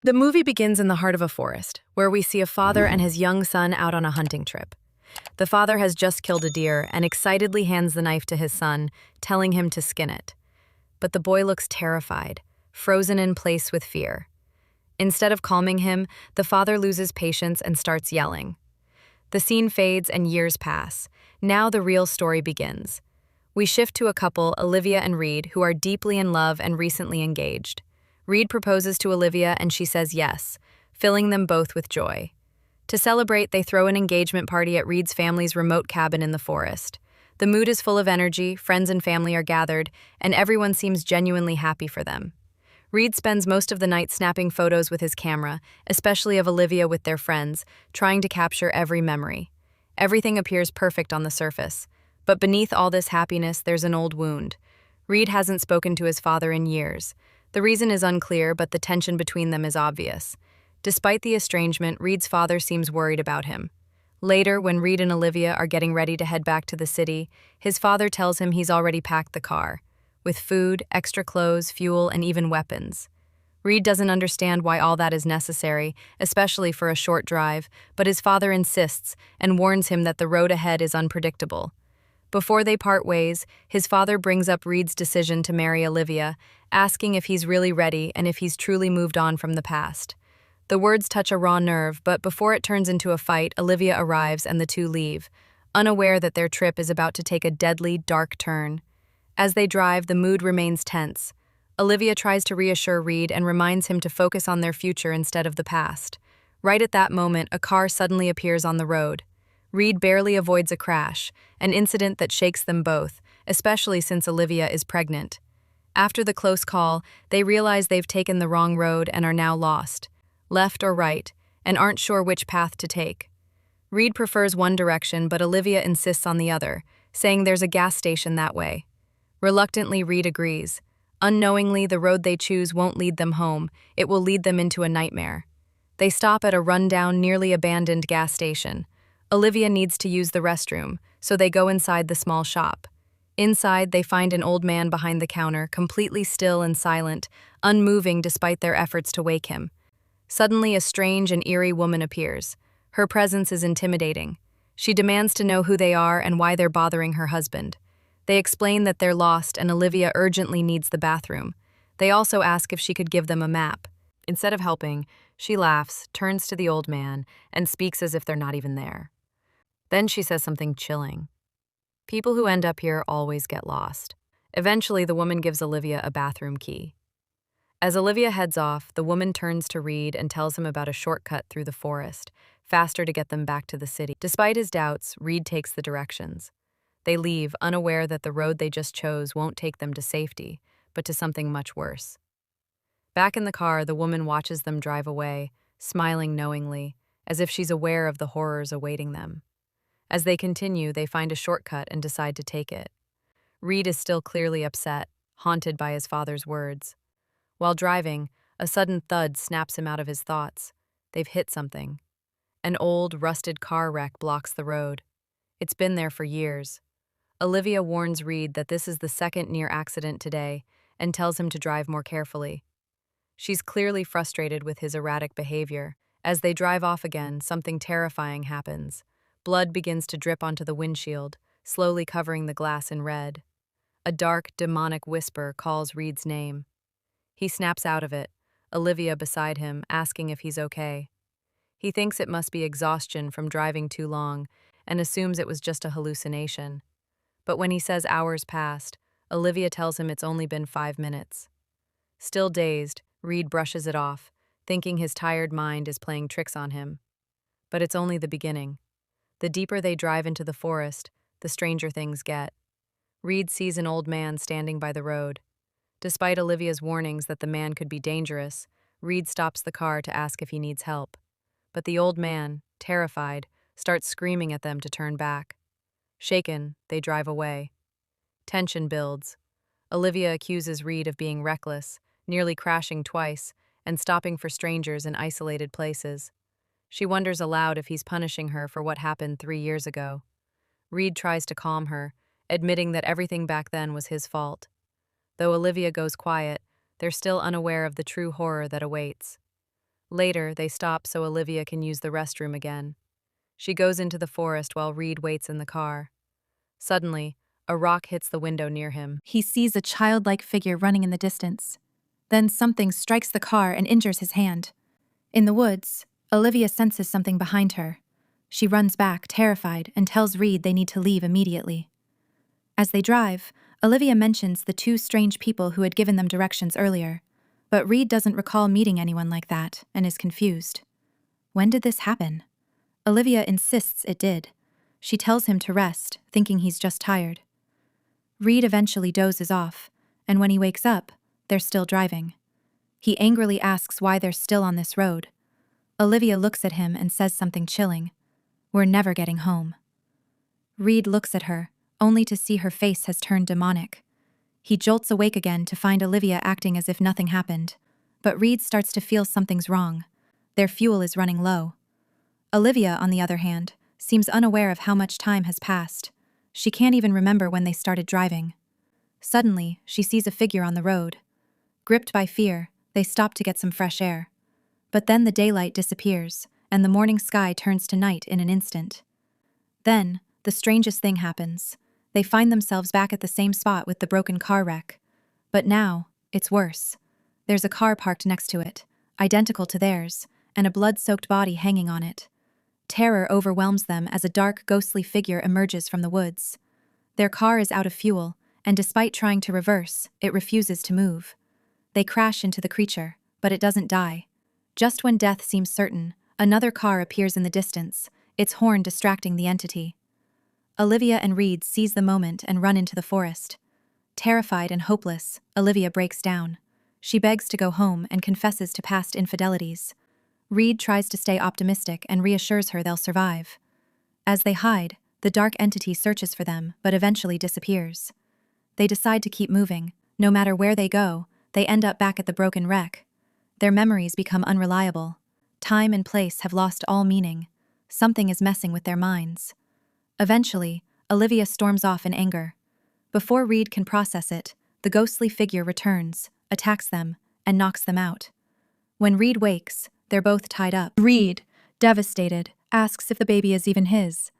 The movie begins in the heart of a forest, where we see a father and his young son out on a hunting trip. The father has just killed a deer and excitedly hands the knife to his son, telling him to skin it. But the boy looks terrified, frozen in place with fear. Instead of calming him, the father loses patience and starts yelling. The scene fades and years pass. Now the real story begins. We shift to a couple, Olivia and Reed, who are deeply in love and recently engaged. Reed proposes to Olivia and she says yes, filling them both with joy. To celebrate, they throw an engagement party at Reed's family's remote cabin in the forest. The mood is full of energy, friends and family are gathered, and everyone seems genuinely happy for them. Reed spends most of the night snapping photos with his camera, especially of Olivia with their friends, trying to capture every memory. Everything appears perfect on the surface, but beneath all this happiness, there's an old wound. Reed hasn't spoken to his father in years. The reason is unclear, but the tension between them is obvious. Despite the estrangement, Reed's father seems worried about him. Later, when Reed and Olivia are getting ready to head back to the city, his father tells him he's already packed the car, with food, extra clothes, fuel, and even weapons. Reed doesn't understand why all that is necessary, especially for a short drive, but his father insists and warns him that the road ahead is unpredictable. Before they part ways, his father brings up Reed's decision to marry Olivia, asking if he's really ready and if he's truly moved on from the past. The words touch a raw nerve, but before it turns into a fight, Olivia arrives and the two leave, unaware that their trip is about to take a deadly, dark turn. As they drive, the mood remains tense. Olivia tries to reassure Reed and reminds him to focus on their future instead of the past. Right at that moment, a car suddenly appears on the road. Reed barely avoids a crash, an incident that shakes them both, especially since Olivia is pregnant. After the close call, they realize they've taken the wrong road and are now lost, left or right, and aren't sure which path to take. Reed prefers one direction, but Olivia insists on the other, saying there's a gas station that way. Reluctantly, Reed agrees. Unknowingly, the road they choose won't lead them home, it will lead them into a nightmare. They stop at a rundown, nearly abandoned gas station. Olivia needs to use the restroom, so they go inside the small shop. Inside, they find an old man behind the counter, completely still and silent, unmoving despite their efforts to wake him. Suddenly, a strange and eerie woman appears. Her presence is intimidating. She demands to know who they are and why they're bothering her husband. They explain that they're lost and Olivia urgently needs the bathroom. They also ask if she could give them a map. Instead of helping, she laughs, turns to the old man, and speaks as if they're not even there. Then she says something chilling. People who end up here always get lost. Eventually, the woman gives Olivia a bathroom key. As Olivia heads off, the woman turns to Reed and tells him about a shortcut through the forest, faster to get them back to the city. Despite his doubts, Reed takes the directions. They leave, unaware that the road they just chose won't take them to safety, but to something much worse. Back in the car, the woman watches them drive away, smiling knowingly, as if she's aware of the horrors awaiting them. As they continue, they find a shortcut and decide to take it. Reed is still clearly upset, haunted by his father's words. While driving, a sudden thud snaps him out of his thoughts. They've hit something. An old, rusted car wreck blocks the road. It's been there for years. Olivia warns Reed that this is the second near accident today and tells him to drive more carefully. She's clearly frustrated with his erratic behavior. As they drive off again, something terrifying happens. Blood begins to drip onto the windshield, slowly covering the glass in red. A dark, demonic whisper calls Reed's name. He snaps out of it, Olivia beside him, asking if he's okay. He thinks it must be exhaustion from driving too long and assumes it was just a hallucination. But when he says hours passed, Olivia tells him it's only been 5 minutes. Still dazed, Reed brushes it off, thinking his tired mind is playing tricks on him. But it's only the beginning. The deeper they drive into the forest, the stranger things get. Reed sees an old man standing by the road. Despite Olivia's warnings that the man could be dangerous, Reed stops the car to ask if he needs help. But the old man, terrified, starts screaming at them to turn back. Shaken, they drive away. Tension builds. Olivia accuses Reed of being reckless, nearly crashing twice, and stopping for strangers in isolated places. She wonders aloud if he's punishing her for what happened 3 years ago. Reed tries to calm her, admitting that everything back then was his fault. Though Olivia goes quiet, they're still unaware of the true horror that awaits. Later, they stop so Olivia can use the restroom again. She goes into the forest while Reed waits in the car. Suddenly, a rock hits the window near him. He sees a childlike figure running in the distance. Then something strikes the car and injures his hand. In the woods, Olivia senses something behind her. She runs back, terrified, and tells Reed they need to leave immediately. As they drive, Olivia mentions the two strange people who had given them directions earlier, but Reed doesn't recall meeting anyone like that and is confused. When did this happen? Olivia insists it did. She tells him to rest, thinking he's just tired. Reed eventually dozes off, and when he wakes up, they're still driving. He angrily asks why they're still on this road. Olivia looks at him and says something chilling. "We're never getting home." Reed looks at her, only to see her face has turned demonic. He jolts awake again to find Olivia acting as if nothing happened. But Reed starts to feel something's wrong. Their fuel is running low. Olivia, on the other hand, seems unaware of how much time has passed. She can't even remember when they started driving. Suddenly, she sees a figure on the road. Gripped by fear, they stop to get some fresh air. But then the daylight disappears, and the morning sky turns to night in an instant. Then, the strangest thing happens. They find themselves back at the same spot with the broken car wreck. But now, it's worse. There's a car parked next to it, identical to theirs, and a blood-soaked body hanging on it. Terror overwhelms them as a dark, ghostly figure emerges from the woods. Their car is out of fuel, and despite trying to reverse, it refuses to move. They crash into the creature, but it doesn't die. Just when death seems certain, another car appears in the distance, its horn distracting the entity. Olivia and Reed seize the moment and run into the forest. Terrified and hopeless, Olivia breaks down. She begs to go home and confesses to past infidelities. Reed tries to stay optimistic and reassures her they'll survive. As they hide, the dark entity searches for them but eventually disappears. They decide to keep moving. No matter where they go, they end up back at the broken wreck. Their memories become unreliable. Time and place have lost all meaning. Something is messing with their minds. Eventually, Olivia storms off in anger. Before Reed can process it, the ghostly figure returns, attacks them, and knocks them out. When Reed wakes, they're both tied up. Reed, devastated, asks if the baby is even his.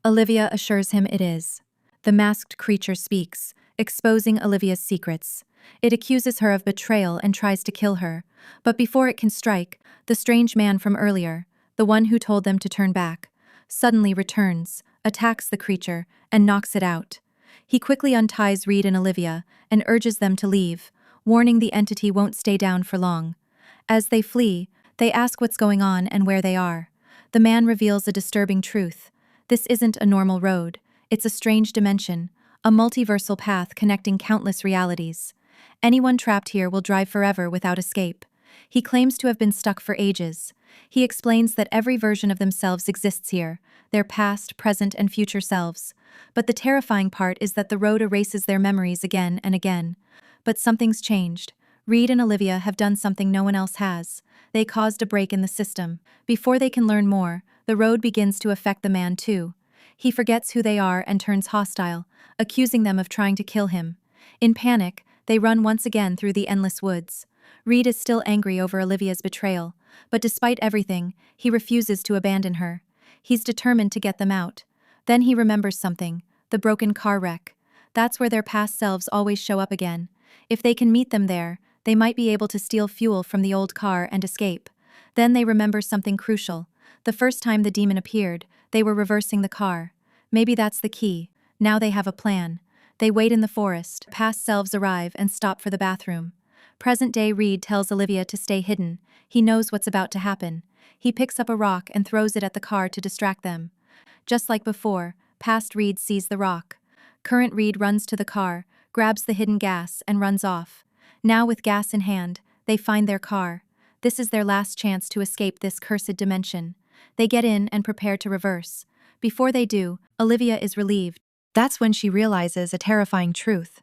Olivia assures him it is. The masked creature speaks, exposing Olivia's secrets. It accuses her of betrayal and tries to kill her, but before it can strike, the strange man from earlier, the one who told them to turn back, suddenly returns, attacks the creature, and knocks it out. He quickly unties Reed and Olivia and urges them to leave, warning the entity won't stay down for long. As they flee, they ask what's going on and where they are. The man reveals a disturbing truth. This isn't a normal road. It's a strange dimension, a multiversal path connecting countless realities. Anyone trapped here will drive forever without escape. He claims to have been stuck for ages. He explains that every version of themselves exists here, their past, present, and future selves. But the terrifying part is that the road erases their memories again and again. But something's changed. Reed and Olivia have done something no one else has. They caused a break in the system. Before they can learn more, the road begins to affect the man too. He forgets who they are and turns hostile, accusing them of trying to kill him. In panic, they run once again through the endless woods. Reed is still angry over Olivia's betrayal, but despite everything, he refuses to abandon her. He's determined to get them out. Then he remembers something, the broken car wreck. That's where their past selves always show up again. If they can meet them there, they might be able to steal fuel from the old car and escape. Then they remember something crucial. The first time the demon appeared, they were reversing the car. Maybe that's the key. Now they have a plan. They wait in the forest. Past selves arrive and stop for the bathroom. Present-day Reed tells Olivia to stay hidden. He knows what's about to happen. He picks up a rock and throws it at the car to distract them. Just like before, past Reed sees the rock. Current Reed runs to the car, grabs the hidden gas, and runs off. Now with gas in hand, they find their car. This is their last chance to escape this cursed dimension. They get in and prepare to reverse. Before they do, Olivia is relieved. That's when she realizes a terrifying truth.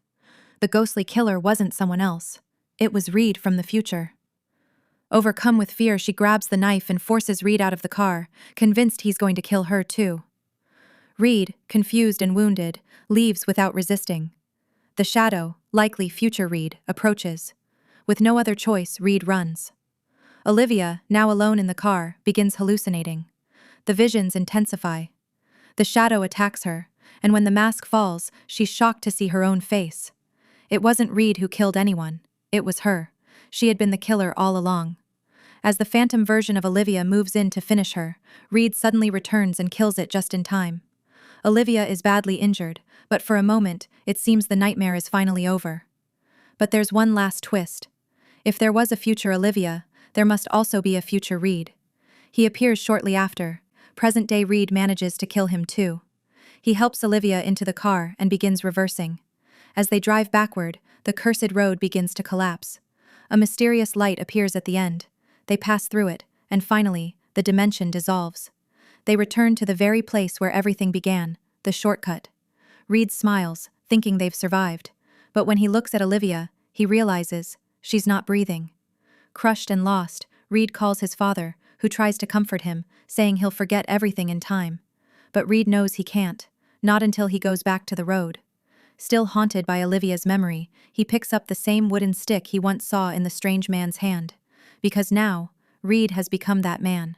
The ghostly killer wasn't someone else. It was Reed from the future. Overcome with fear, she grabs the knife and forces Reed out of the car, convinced he's going to kill her too. Reed, confused and wounded, leaves without resisting. The shadow, likely future Reed, approaches. With no other choice, Reed runs. Olivia, now alone in the car, begins hallucinating. The visions intensify. The shadow attacks her, and when the mask falls, she's shocked to see her own face. It wasn't Reed who killed anyone. It was her. She had been the killer all along. As the phantom version of Olivia moves in to finish her, Reed suddenly returns and kills it just in time. Olivia is badly injured, but for a moment, it seems the nightmare is finally over. But there's one last twist. If there was a future Olivia, there must also be a future Reed. He appears shortly after. Present-day Reed manages to kill him too. He helps Olivia into the car and begins reversing. As they drive backward, the cursed road begins to collapse. A mysterious light appears at the end. They pass through it, and finally, the dimension dissolves. They return to the very place where everything began, the shortcut. Reed smiles, thinking they've survived. But when he looks at Olivia, he realizes she's not breathing. Crushed and lost, Reed calls his father, who tries to comfort him, saying he'll forget everything in time. But Reed knows he can't, not until he goes back to the road. Still haunted by Olivia's memory, he picks up the same wooden stick he once saw in the strange man's hand. Because now, Reed has become that man.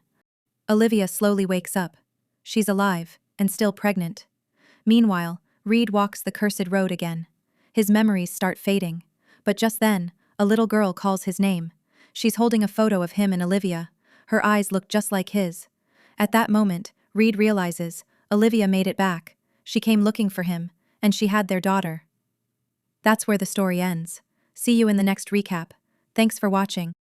Olivia slowly wakes up. She's alive, and still pregnant. Meanwhile, Reed walks the cursed road again. His memories start fading. But just then, a little girl calls his name. She's holding a photo of him and Olivia. Her eyes look just like his. At that moment, Reed realizes Olivia made it back. She came looking for him, and she had their daughter. That's where the story ends. See you in the next recap. Thanks for watching.